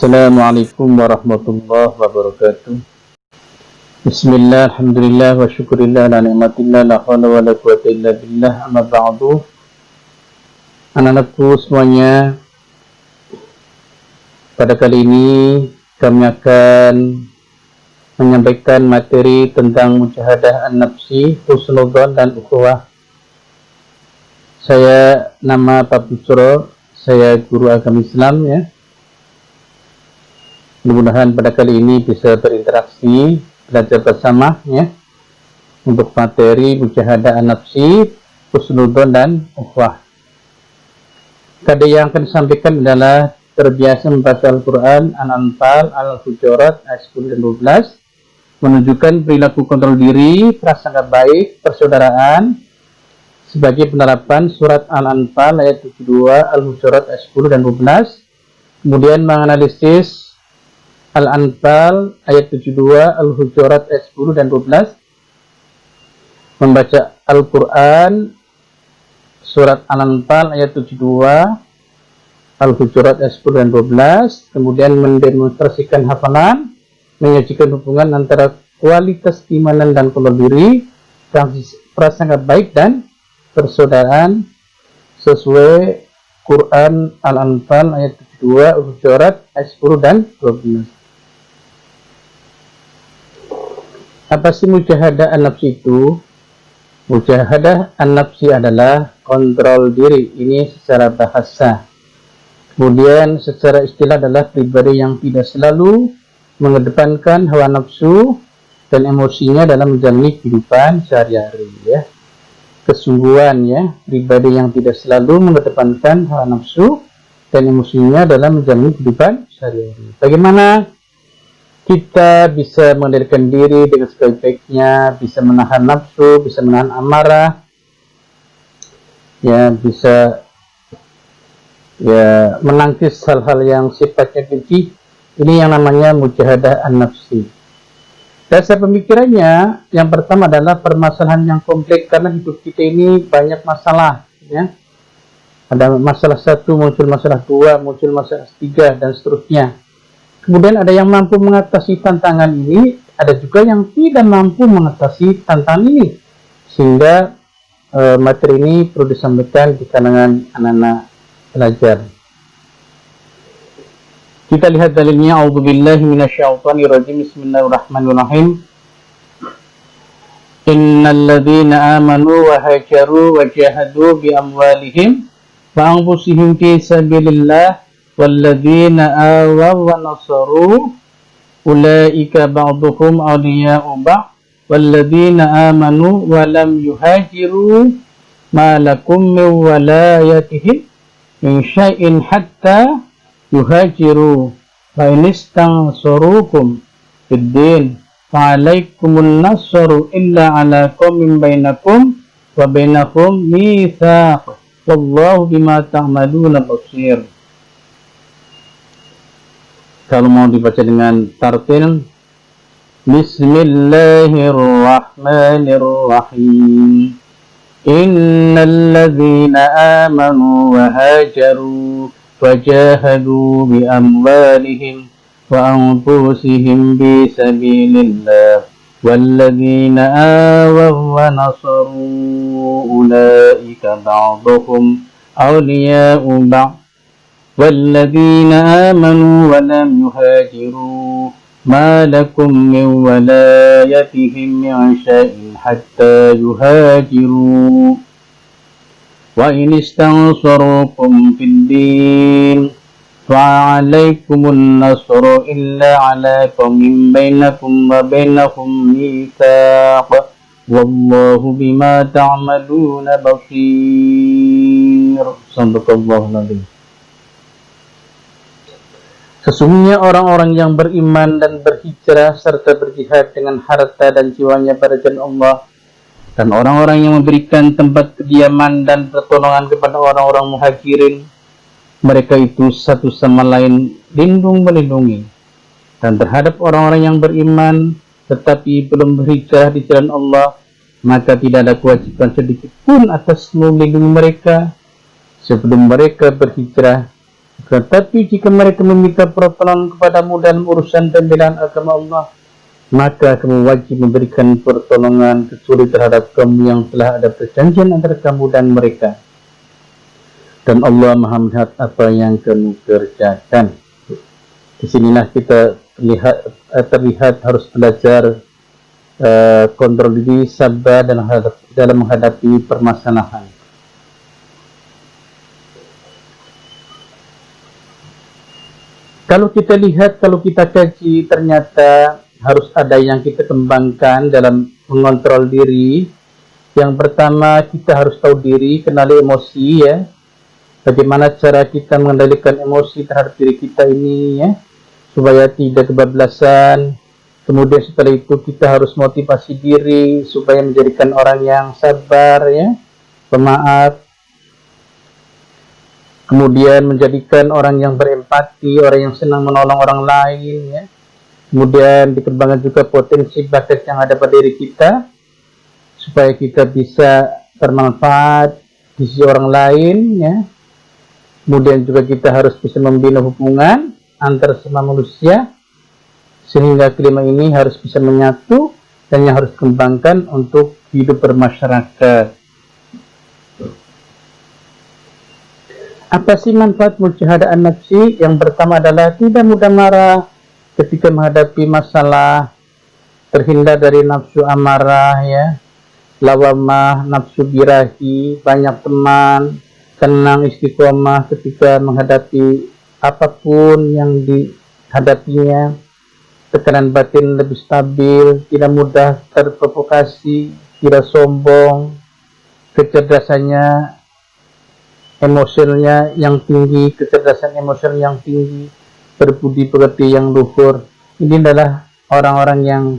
Assalamualaikum warahmatullahi wabarakatuh. Bismillah, alhamdulillah, wa syukurillah, ala ni'matillah, la hawla wa la quwwata illa billah, amma ba'du. Anak-anakku semuanya, pada kali ini kami akan menyampaikan materi tentang mujahadah an-nafsi, husnudzan dan ukhuwah. Saya nama Pak Bucro, saya guru agama Islam ya. Mudah-mudahan pada kali ini bisa berinteraksi, belajar bersama ya, untuk materi mujahadah an-nafsi, husnudzan dan ukhuwah. Kade yang akan disampaikan adalah terbiasa membaca Al-Quran, Al-Anfal, Al-Hujurat, ayat 10 dan 12, menunjukkan perilaku kontrol diri, prasangka baik, persaudaraan, sebagai penerapan surat Al-Anfal ayat 72, Al-Hujurat ayat 10 dan 12, kemudian menganalisis Al-Anfal ayat 72, Al-Hujurat ayat 10 dan 12, membaca Al-Quran surat Al-Anfal ayat 72, Al-Hujurat ayat 10 dan 12, kemudian mendemonstrasikan hafalan, menyajikan hubungan antara kualitas keimanan dan kontrol diri, prasangka baik dan persaudaraan sesuai Quran Al-Anfal ayat 72, Al-Hujurat ayat 10 dan 12. Apa sih mujahadah an-nafsi itu? Mujahadah an-nafsi adalah kontrol diri, ini secara bahasa. Kemudian secara istilah adalah pribadi yang tidak selalu mengedepankan hawa nafsu dan emosinya dalam menjalani kehidupan sehari-hari ya. Kesungguhan ya, pribadi yang tidak selalu mengedepankan hawa nafsu dan emosinya dalam menjalani kehidupan sehari-hari. Bagaimana kita bisa mengendalikan diri dengan sebaik-baiknya, bisa menahan nafsu, bisa menahan amarah, ya bisa ya menangkis hal-hal yang sifatnya keji. Ini yang namanya mujahadah an-nafsi. Dasar pemikirannya yang pertama adalah permasalahan yang kompleks, karena hidup kita ini banyak masalah ya. Ada masalah satu, muncul masalah dua, muncul masalah tiga, dan seterusnya. Kemudian ada yang mampu mengatasi tantangan ini, ada juga yang tidak mampu mengatasi tantangan ini. Sehingga materi ini perlu disampaikan di kalangan anak-anak pelajar. Kita lihat dalilnya. A'udzubillahi minasyaitonirrajim. Bismillahirrahmanirrahim. Innal ladzina amanu wa hajaru wa jahadu bi amwalihim wa anfusihim fi sabilillah walladzina awaw wa nasaru ulaika ba'duhum awliya'u ba'd walladzina amanu wa lam yuhajiru ma lakum min walayatihim min syai'in hatta yuhajiru fa inistansurukum fid-din fa'alaikumun nasru illa ala qaumin bainakum wa bainahum mitsaq wallahu bima ta'maluna basir. Kalau mau dibaca dengan tartil, Bismillahirrahmanirrahim. Innal ladzina amanu wa hajaru wa jahadu bi amwalihim wa anfusihim bi sabilillah walladzina awaw wa nasaru ulaika ba'duhum awliya'u ba'd والذين آمنوا ولم يهاجروا ما لكم من ولايتهم من شيء حتى يهاجروا وإن استنصروكم في الدين فعليكم النصر إلا على قوم بينكم وبينهم ميثاق والله بما تعملون بصير. صدق الله العظيم. Sesungguhnya orang-orang yang beriman dan berhijrah serta berjihad dengan harta dan jiwanya pada jalan Allah, dan orang-orang yang memberikan tempat kediaman dan pertolongan kepada orang-orang muhajirin, mereka itu satu sama lain lindung melindungi. Dan terhadap orang-orang yang beriman tetapi belum berhijrah di jalan Allah, maka tidak ada kewajiban sedikit pun atas melindungi mereka sebelum mereka berhijrah Tetapi jika mereka meminta pertolongan kepadamu dalam urusan pembelaan agama Allah, maka kamu wajib memberikan pertolongan kecuali terhadap kamu yang telah ada perjanjian antara kamu dan mereka. Dan Allah Maha melihat apa yang kamu kerjakan. Di sinilah kita terlihat harus belajar kontrol diri, sabar dalam menghadapi permasalahan. Kalau kita lihat, kalau kita kaji, ternyata harus ada yang kita kembangkan dalam mengontrol diri. Yang pertama, kita harus tahu diri, kenali emosi ya. Bagaimana cara kita mengendalikan emosi terhadap diri kita ini ya, supaya tidak kebablasan. Kemudian setelah itu kita harus motivasi diri supaya menjadikan orang yang sabar ya, pemaaf. Kemudian menjadikan orang yang berempati, orang yang senang menolong orang lain ya. Kemudian dikembangkan juga potensi bakat yang ada pada diri kita supaya kita bisa bermanfaat di sisi orang lain ya. Kemudian juga kita harus bisa membina hubungan antar sesama manusia sehingga kelima ini harus bisa menyatu dan yang harus dikembangkan untuk hidup bermasyarakat. Apa sih manfaat mujahadah an-nafsi? Yang pertama adalah tidak mudah marah ketika menghadapi masalah, terhindar dari nafsu amarah ya, lawamah, nafsu birahi, banyak teman, tenang istiqomah ketika menghadapi apapun yang dihadapinya, tekanan batin lebih stabil, tidak mudah terprovokasi, tidak sombong, kecerdasannya emosionalnya yang tinggi, kecerdasan emosional yang tinggi, berbudi pekerti yang luhur. Ini adalah orang-orang yang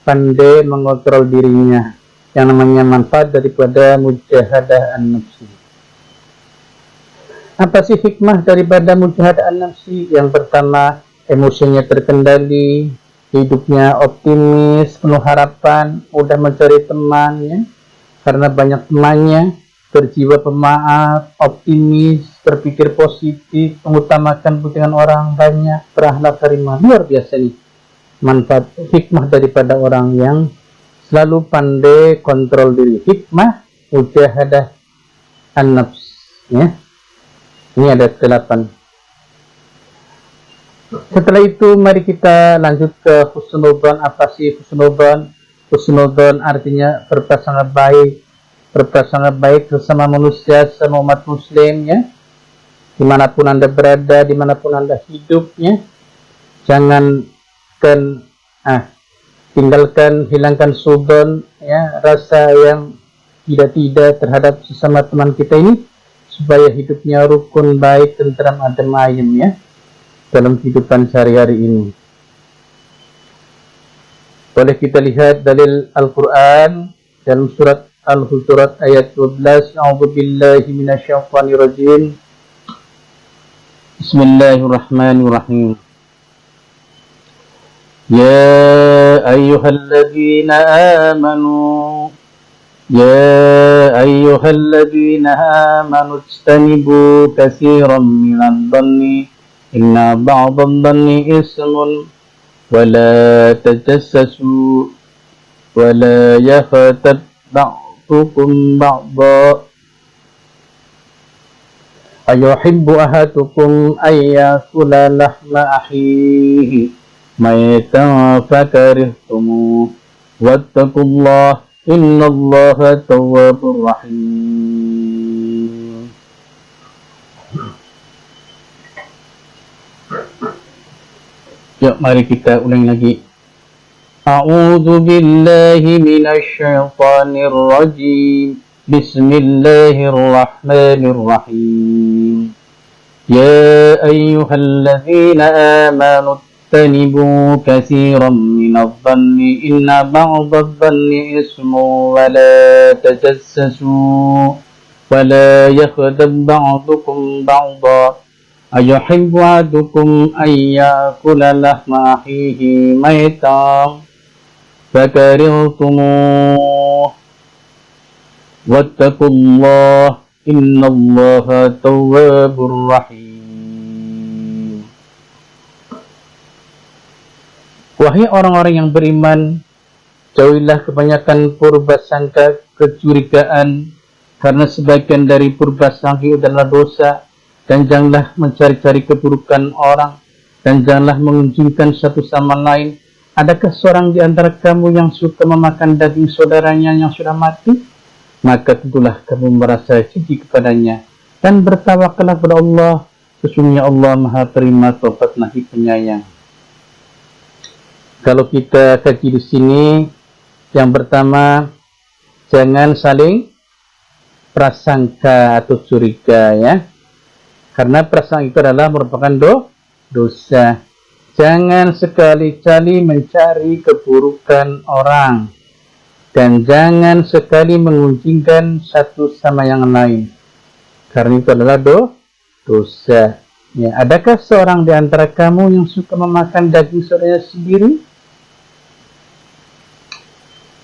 pandai mengontrol dirinya, yang namanya manfaat daripada mujahadah an-nafsi. Apa sih hikmah daripada mujahadah an-nafsi? Yang pertama, emosinya terkendali, hidupnya optimis, penuh harapan, mudah mencari temannya karena banyak temannya, berjiwa pemaaf, optimis, berpikir positif, mengutamakan kepentingan orang banyak, berakhlak karimah. Luar biasa nih manfaat hikmah daripada orang yang selalu pandai kontrol diri. Hikmah mujahadah an-nafs ya. Ini ada 8. Setelah itu mari kita lanjut ke husnudzon. Apa sih husnudzon? Husnudzon artinya berprasangka baik, berprasangka baik sesama manusia, sesama umat muslim ya, dimanapun anda berada, dimanapun anda hidupnya. Tinggalkan, hilangkan sudzon ya, rasa yang tidak terhadap sesama teman kita ini, supaya hidupnya rukun, baik, tentram, adem ayem ya dalam kehidupan sehari-hari ini. Boleh kita lihat dalil Al-Quran dalam surat Al-Hujurat ayat 12. A'udzubillahi minasyaitonirrajim. Bismillahirrahmanirrahim. Ya ayyuhalladzina amanu ijtanibu katsiran minadh dhanni inna ba'dadh dhanni ismun wa la tajassasu wa la yaghtab ba'dukum ba'dha ayuhibbu ahadukum ayyakula lahma akhihi maytan fakarihtumu wattaqullah innallaha tawwabur rahim. Yuk mari kita ulang lagi. A'udzu billahi minasy syaithanir rajim. Bismillahirrahmanirrahim. Ya ayyuhalladzina amanu ijtanibu katsiran minadh dhanni inna ba'dadh dhanni ismun wa la tajassasu wa la yaghtab ba'dukum ba'dha ayuhibbu ahadukum ayyakula lahma akhihi maytan fakarihtumu wattaqullah innallaha tawwabur rahim. Yuk mari kita ulang lagi. A'udzu billahi minasy syaithanir rajim. Bismillahirrahmanirrahim. Ya ayyuhalladzina amanu ijtanibu katsiran minadh dhanni inna ba'dadh dhanni ismun wa la tajassasu wa la yaghtab ba'dukum ba'dha ayuhibbu ahadukum ayyakula lahma akhihi maytan fakarihtumu wattaqullah innallaha tawwabur rahim. Wahai orang-orang yang beriman, jauhilah kebanyakan purbasangka, kecurigaan, karena sebagian dari purbasangka itu adalah dosa, dan janganlah mencari-cari keburukan orang, dan janganlah mengunjungkan satu sama lain. Adakah seorang di antara kamu yang suka memakan daging saudaranya yang sudah mati? Maka tentulah kamu merasa jijik kepadanya, dan bertawakallah kepada Allah. Sesungguhnya Allah Maha Terima Taubat Lagi Penyayang. Kalau kita kaji di sini, yang pertama, jangan saling prasangka atau curiga, ya, karena prasangka itu adalah merupakan dosa. Jangan sekali-kali mencari keburukan orang, dan jangan sekali mengunjingkan satu sama yang lain, karena itu adalah dosa. Ya, adakah seorang di antara kamu yang suka memakan daging saudaranya sendiri?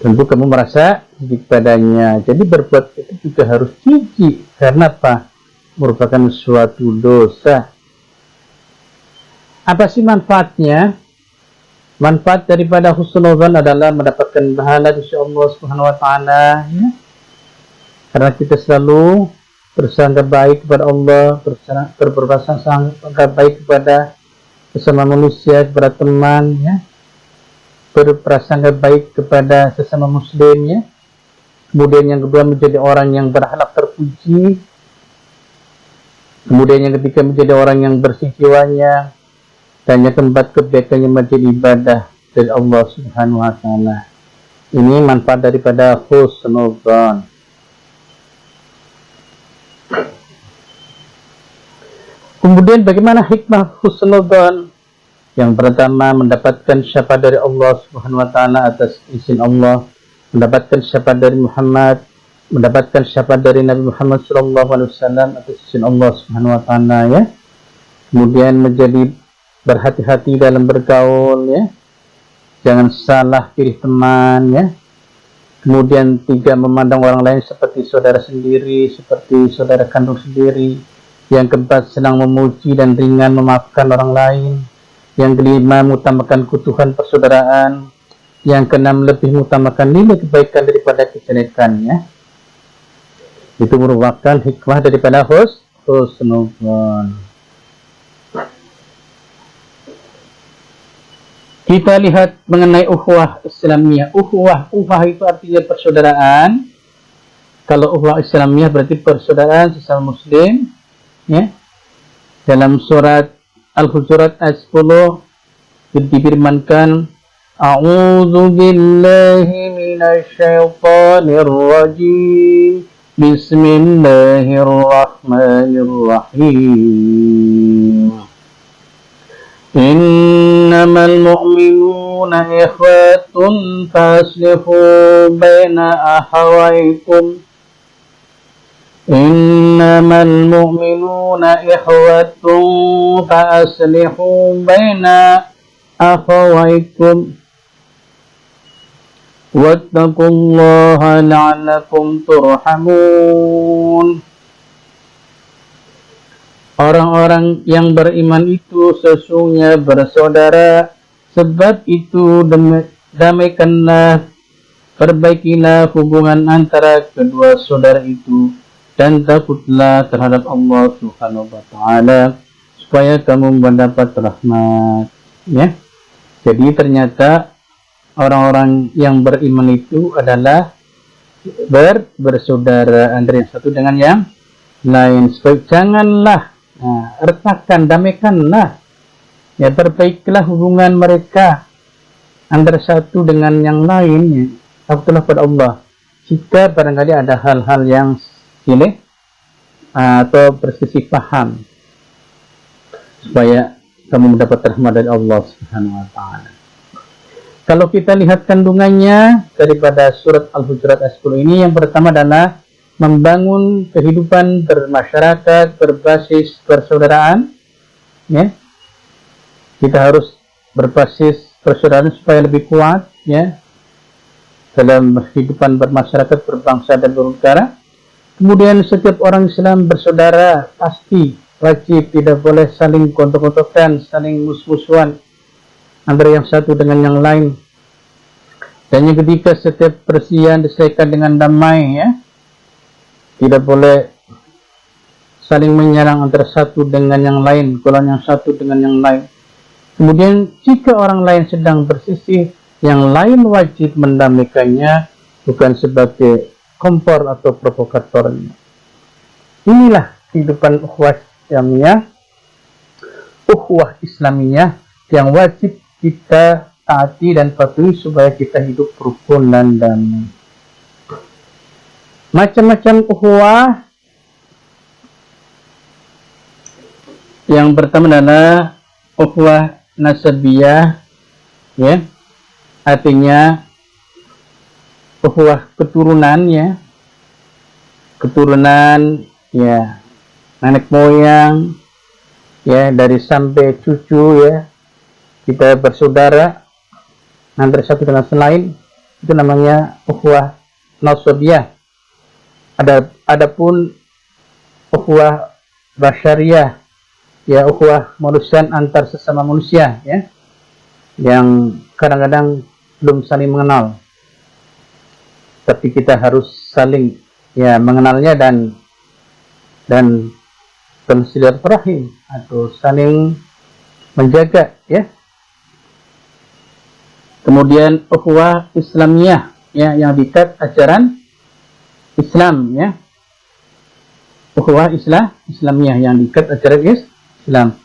Tentu kamu merasa jijik padanya. Jadi berbuat itu juga harus jijik. Karena apa? Merupakan suatu dosa. Apa sih manfaatnya? Manfaat daripada husnuzan adalah mendapatkan pahala di sisi Allah Subhanahu wa taala, ya. Karena kita selalu bersangka baik kepada Allah, berprasangka baik kepada sesama manusia, kepada teman, ya. Berprasangka baik kepada sesama muslim, ya. Kemudian yang kedua, menjadi orang yang berakhlak terpuji. Kemudian yang ketiga, menjadi orang yang bersih jiwanya. Dan yang keempat, kebaikannya menjadi ibadah dari Allah Subhanahu wa taala. Ini manfaat daripada husnuzan. Kemudian bagaimana hikmah husnuzan? Yang pertama, mendapatkan syafaat dari Allah Subhanahu wa taala atas izin Allah, mendapatkan syafaat dari Muhammad, mendapatkan syafaat dari Nabi Muhammad SAW atas izin Allah Subhanahu wa taala, ya. Kemudian menjadi berhati-hati dalam bergaul, ya. Jangan salah pilih teman, ya. Kemudian tidak memandang orang lain seperti saudara sendiri, seperti saudara kandung sendiri. Yang keempat, senang memuji dan ringan memaafkan orang lain. Yang kelima, mengutamakan keutuhan persaudaraan. Yang keenam, lebih mengutamakan nilai kebaikan daripada kejelekan, ya. Itu merupakan hikmah daripada husnuzan. Kita lihat mengenai ukhuwah Islamiyah. Ukhuwah itu artinya persaudaraan. Kalau ukhuwah Islamiyah berarti persaudaraan sesama muslim, ya. Dalam surat Al-Hujurat ayat 10 difirmankan, A'udzu billahi minasy syaithanir rajim. Bismillahirrahmanirrahim. Innamal mu'minuna ikhwatun faslihu baina akhawaykum. Innamal mu'minuna ikhwatun faslihu baina akhawaykum. Wattaqullaha la'allakum turhamun. Orang-orang yang beriman itu sesungguhnya bersaudara, sebab itu damaikanlah, perbaikilah hubungan antara kedua saudara itu, dan takutlah terhadap Allah Subhanahu wa taala supaya kamu mendapat rahmat, ya. Jadi ternyata orang-orang yang beriman itu adalah bersaudara antara yang satu dengan yang lain. Supaya janganlah retakan, damaikanlah, ya, perbaikilah hubungan mereka antara satu dengan yang lainnya. Takutlah pada Allah. Jika barangkali ada hal-hal yang silih atau berselisih paham, supaya kamu mendapat rahmat dari Allah Subhanahu wa taala. Kalau kita lihat kandungannya daripada surat Al-Hujurat ayat 10 ini, yang pertama adalah membangun kehidupan bermasyarakat berbasis persaudaraan, ya. Kita harus berbasis persaudaraan supaya lebih kuat, ya, dalam kehidupan bermasyarakat, berbangsa dan bernegara. Kemudian setiap orang Islam bersaudara, pasti wajib, tidak boleh saling gontok-gontokan, saling musuh-musuhan. antara yang satu dengan yang lain. Dan yang ketiga, setiap perselisihan diselesaikan dengan damai, ya. Tidak boleh saling menyerang antara satu dengan yang lain, golongan yang satu dengan yang lain. Kemudian jika orang lain sedang berselisih, yang lain wajib mendamaikannya, bukan sebagai kompor atau provokatornya. Inilah kehidupan ukhuwah Islamiyah yang wajib kita taati dan patuhi supaya kita hidup rukun dan damai. Macam-macam ukhuwah. Yang pertama adalah ukhuwah nasabiyah, ya, artinya ukhuwah keturunan, ya, keturunan, ya, nenek moyang, ya, dari sampai cucu, ya, kita bersaudara antara satu dengan selain, itu namanya ukhuwah nasabiyah. Adapun ukhuwah basyariyah, ya, ukhuwah manusiaan antar sesama manusia, ya, yang kadang-kadang belum saling mengenal, tapi kita harus saling, ya, mengenalnya dan bersilaturahim atau saling menjaga, ya. Kemudian ukhuwah Islamiyah, ya, yang diikat ajaran Islam, ya. Ukhuwah Islamiyah yang diikat ajaran Islam.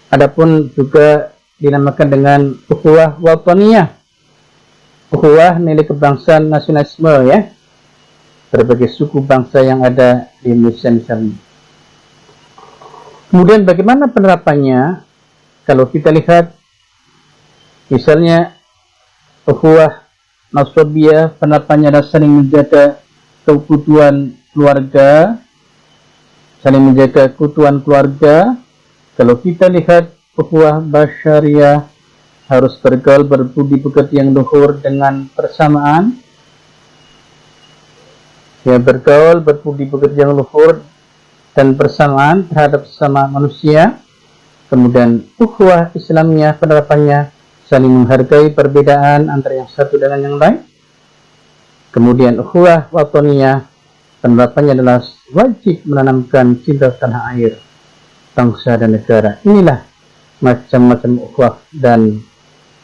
Adapun juga dinamakan dengan ukhuwah wataniyah, ukhuwah nilai kebangsaan nasionalisme, ya, berbagai suku bangsa yang ada di Indonesia misalnya. Kemudian bagaimana penerapannya? Kalau kita lihat misalnya ukhuwah nasabiyah, penerapannya adalah saling menjaga keutuhan keluarga, saling menjaga keutuhan keluarga. Kalau kita lihat ukhuwah basyariyah, harus bergaul berbudi pekerti yang luhur dengan persamaan, ya, bergaul berbudi pekerti yang luhur dan persamaan terhadap sesama manusia. Kemudian ukhuwah Islamiyah, penerapannya saling menghargai perbedaan antara yang satu dengan yang lain. Kemudian ukhuwah wataniyah, penerapannya adalah wajib menanamkan cinta tanah air, bangsa dan negara. Inilah macam-macam ukhuwah dan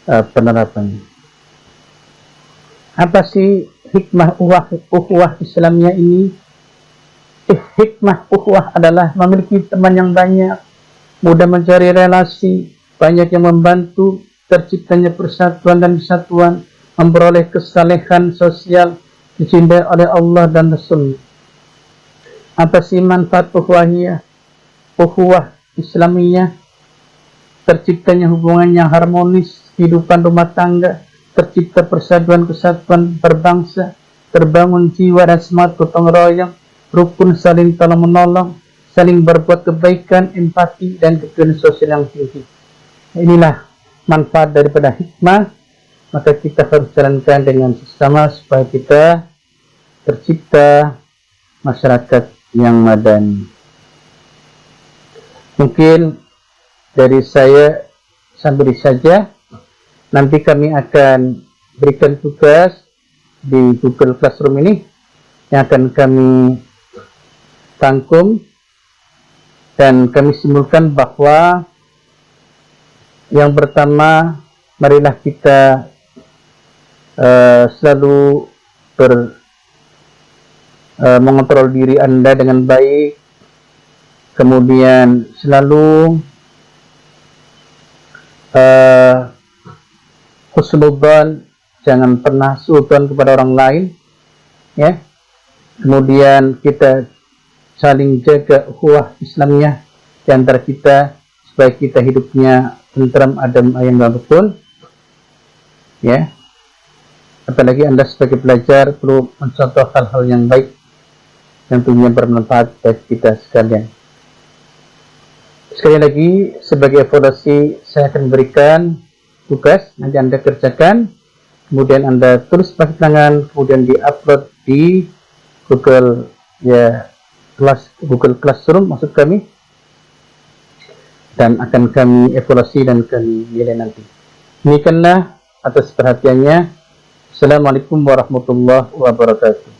penerapannya. Apa sih hikmah ukhuwah Islamiyah ini? Hikmah ukhuwah adalah memiliki teman yang banyak, mudah mencari relasi, banyak yang membantu terciptanya persatuan dan kesatuan, memperoleh kesalehan sosial, dicintai oleh Allah dan Rasul. Apa sih manfaat ukhuwah Islamiyah? Terciptanya hubungan yang harmonis, kehidupan rumah tangga, tercipta persatuan kesatuan berbangsa, terbangun jiwa dan semangat gotong royong, rukun saling tolong menolong, saling berbuat kebaikan, empati dan kepedulian sosial yang tinggi. Inilah manfaat daripada hikmah, maka kita harus jalankan dengan sesama supaya kita tercipta masyarakat yang madani. Mungkin dari saya sampai saja. Nanti kami akan berikan tugas di Google Classroom ini yang akan kami rangkum, dan kami simpulkan bahwa yang pertama, marilah kita selalu mengontrol diri Anda dengan baik, kemudian selalu husnudzon, jangan pernah suudzon kepada orang lain, ya. Kemudian kita saling jaga ukhuwah Islamiyah di antara kita supaya kita hidupnya tentram, adem, ayem dan rukun, ya. Apalagi Anda sebagai pelajar perlu mencontoh hal-hal yang baik yang tentunya bermanfaat bagi kita sekalian. Sekali lagi, sebagai evaluasi saya akan berikan tugas, nanti Anda kerjakan, kemudian Anda tulis pakai tangan, kemudian diupload di Google, ya, Google Classroom maksud kami, dan akan kami evaluasi dan kami nilai nanti. Demikianlah atas perhatiannya. Assalamualaikum warahmatullahi wabarakatuh.